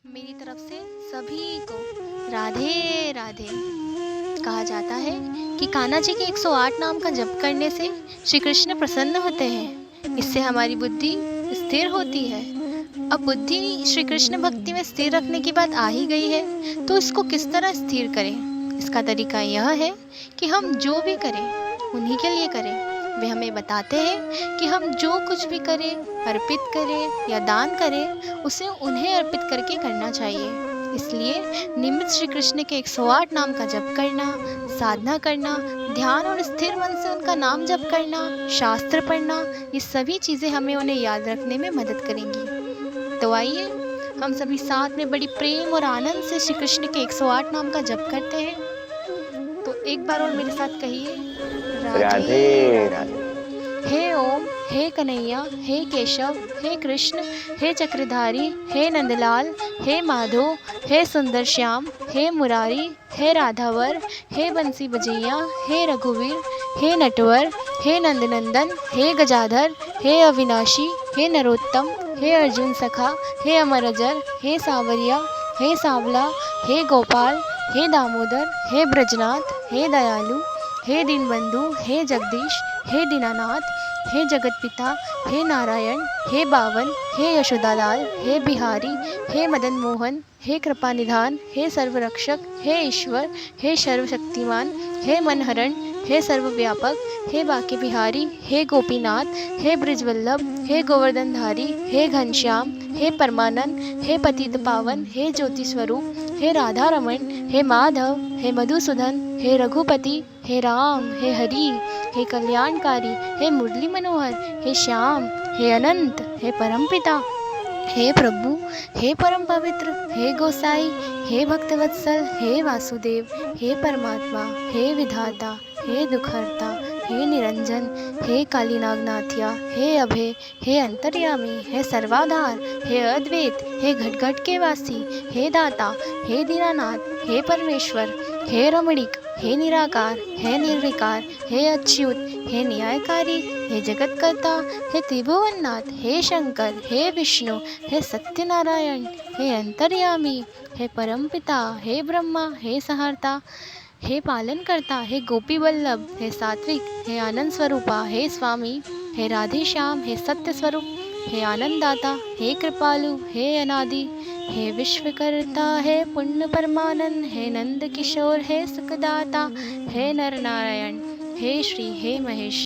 मेरी तरफ से सभी को राधे राधे। कहा जाता है कि कान्हा जी के 108 नाम का जप करने से श्री कृष्ण प्रसन्न होते हैं। इससे हमारी बुद्धि स्थिर होती है। अब बुद्धि श्री कृष्ण भक्ति में स्थिर रखने की बात आ ही गई है, तो इसको किस तरह स्थिर करें? इसका तरीका यह है कि हम जो भी करें उन्हीं के लिए करें। वे हमें बताते हैं कि हम जो कुछ भी करें, अर्पित करें या दान करें, उसे उन्हें अर्पित करके करना चाहिए। इसलिए नियमित श्री कृष्ण के 108 नाम का जप करना, साधना करना, ध्यान और स्थिर मन से उनका नाम जप करना, शास्त्र पढ़ना, ये सभी चीज़ें हमें उन्हें याद रखने में मदद करेंगी। तो आइए हम सभी साथ में बड़ी प्रेम और आनंद से श्री कृष्ण के 108 नाम का जप करते हैं। तो एक बार और मेरे साथ कहिए, राधे राधे राधे। हे ओम, हे कन्हैया, हे केशव, हे कृष्ण, हे चक्रधारी, हे नंदलाल, हे माधव, हे सुंदर श्याम, हे मुरारी, हे राधावर, हे बंसी बजैया, हे रघुवीर, हे नटवर, हे नंदनंदन, हे गजाधर, हे अविनाशी, हे नरोत्तम, हे अर्जुन सखा, हे अमरजर, हे सावरिया, हे सांवला, हे गोपाल, हे दामोदर, हे ब्रजनाथ, हे दयालु, हे दीनबंधु, हे जगदीश, हे दीनानाथ, हे जगतपिता, हे नारायण, हे बावन, हे यशोदालाल, हे बिहारी, हे मदन मोहन, हे कृपा निधान, हे सर्वरक्षक, हे ईश्वर, हे सर्वशक्तिमान, हे मनहरण, हे सर्वव्यापक, हे बाके बिहारी, हे गोपीनाथ, हे ब्रिजवल्लभ, हे गोवर्धनधारी, हे घनश्याम, हे परमानंद, हे पतित पावन, हे ज्योति स्वरूप, हे राधा रमन, हे माधव, हे मधुसूदन, हे रघुपति, हे राम, हे हरि, हे कल्याणकारी, हे मुरली मनोहर, हे श्याम, हे अनंत, हे परमपिता, हे प्रभु, हे परम पवित्र, हे गोसाई, हे भक्तवत्सल, हे वासुदेव, हे परमात्मा, हे विधाता, हे दुखहर्ता, हे निरंजन, हे कालीनागनाथिया, हे अभय, हे अंतर्यामी, हे सर्वाधार, हे अद्वैत, हे घट घट के वासी, हे दाता, हे दीनानाथ, हे परमेश्वर, हे रमणीक, हे निराकार, हे निर्विकार, हे अच्युत, हे न्यायकारी, हे जगतकर्ता, हे त्रिभुवननाथ, हे शंकर, हे विष्णु, हे सत्यनारायण, हे अंतर्यामी, हे परमपिता, हे ब्रह्मा, हे सहर्ता, हे पालन करता, हे गोपी वल्लभ, हे सात्विक, हे आनंद स्वरूपा, हे स्वामी, हे राधे श्याम, हे सत्य स्वरूप, हे आनंददाता, हे कृपालु, हे अनादि, हे विश्वकर्ता, हे पुण्य परमानंद, हे नंद किशोर, हे सुखदाता, हे नर नारायण, हे श्री, हे महेश।